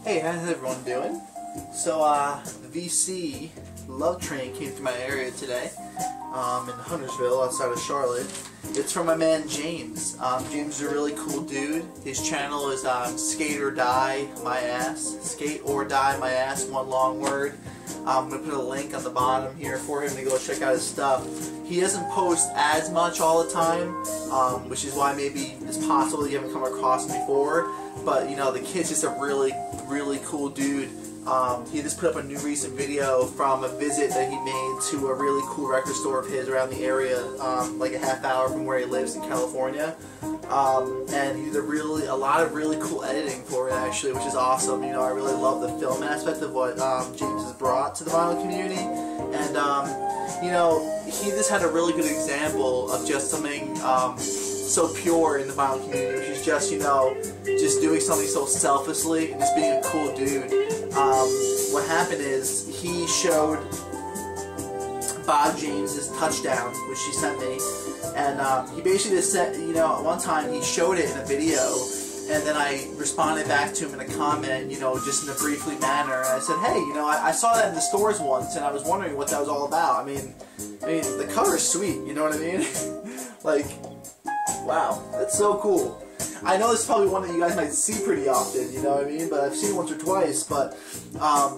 Hey, how's everyone doing? So, the VC Love Train came through my area today, in Huntersville, outside of Charlotte. It's from my man James. James is a really cool dude. His channel is skateordiemyass. Skateordiemyass, one long word. I'm going to put a link on the bottom here for him to go check out his stuff. He doesn't post as much all the time, which is why maybe it's possible you haven't come across him before. But, you know, the kid's just a really cool dude. He just put up a new recent video from a visit that he made to a really cool record store of his around the area, like a half hour from where he lives in California. And he did a lot of really cool editing for it, actually, which is awesome. You know, I really love the film aspect of what James has brought to the vinyl community. And, you know, he just had a really good example of just something so pure in the vinyl community, which is just, you know, just doing something so selflessly and just being a cool dude. What happened is he showed Bob James's touchdown, which he sent me, and he basically just said, you know, at one time he showed it in a video, and then I responded back to him in a comment, you know, just in a briefly manner, and I said, hey, you know, I saw that in the stores once, and I was wondering what that was all about. I mean, the cover is sweet, you know what I mean? Like, wow, that's so cool. I know this is probably one that you guys might see pretty often, you know what I mean? But I've seen it once or twice, but I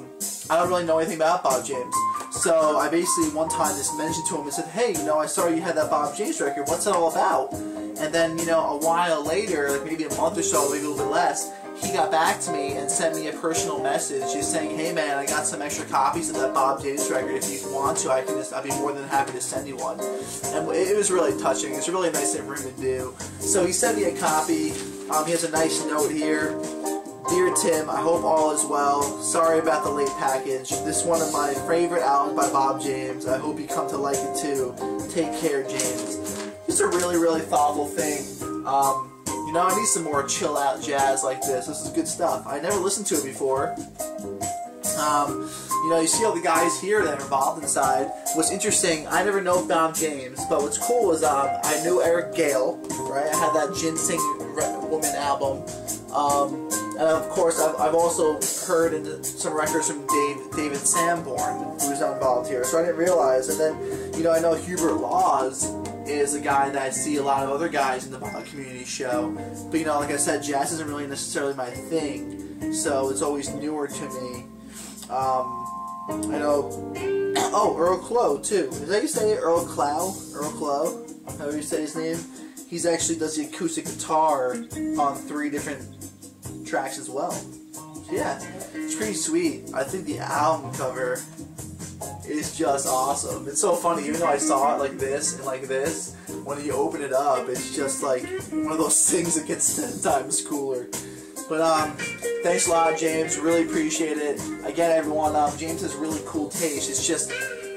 don't really know anything about Bob James. So I basically one time just mentioned to him and said, hey, you know, I saw you had that Bob James record. What's that all about? And then, you know, a while later, like maybe a month or so, maybe a little bit less, he got back to me and sent me a personal message just saying, hey man, I got some extra copies of that Bob James record. If you want to, I'd be more than happy to send you one. And it was really touching. It's a really nice thing for him to do. So he sent me a copy. He has a nice note here. Dear Tim, I hope all is well. Sorry about the late package. This is one of my favorite albums by Bob James. I hope you come to like it too. Take care, James. Just a really thoughtful thing. You know, I need some more chill out jazz like this. This is good stuff. I never listened to it before. You know, you see all the guys here that are involved inside. What's interesting, I never know Bob James, but what's cool is I knew Eric Gale, right? I had that Ginseng Woman album. And of course, I've also heard some records from David Sanborn, who's not involved here, so I didn't realize. And then, you know, I know Hubert Laws is a guy that I see a lot of other guys in the vinyl community show. But, you know, like I said, jazz isn't really necessarily my thing, so it's always newer to me. I know, oh, Earl Clow, too. Is that how you say it? Earl Clow? Earl Clow? However you say his name? He's actually does the acoustic guitar on 3 different tracks as well. So yeah, it's pretty sweet. I think the album cover is just awesome. It's so funny, even though I saw it like this and like this, when you open it up, it's just like one of those things that gets 10 times cooler. But thanks a lot, James. Really appreciate it. Again, everyone, James has really cool taste. It's just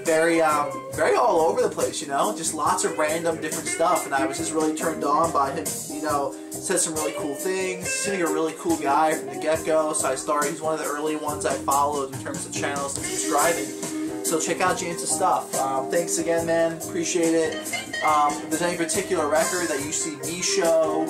very all over the place, you know? Just lots of random different stuff, and I was just really turned on by him, you know, said some really cool things. Seemed like a really cool guy from the get-go, so he's one of the early ones I followed in terms of channels and subscribing. So check out James' stuff. Thanks again, man. Appreciate it. If there's any particular record that you see me show,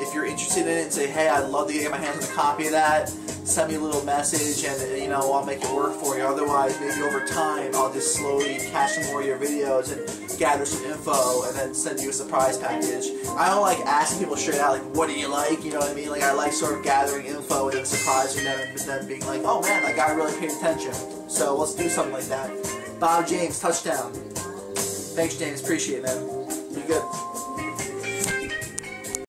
if you're interested in it and say, hey, I'd love to get my hands on a copy of that, send me a little message and, you know, I'll make it work for you. Otherwise, maybe over time, I'll just slowly cache some more of your videos and gather some info and then send you a surprise package. I don't like asking people straight out, like, what do you like? You know what I mean? Like, I like sort of gathering info and then surprising them and then being like, oh man, that guy really paid attention. So let's do something like that. Bob James, touchdown. Thanks, James. Appreciate it, man. You're good.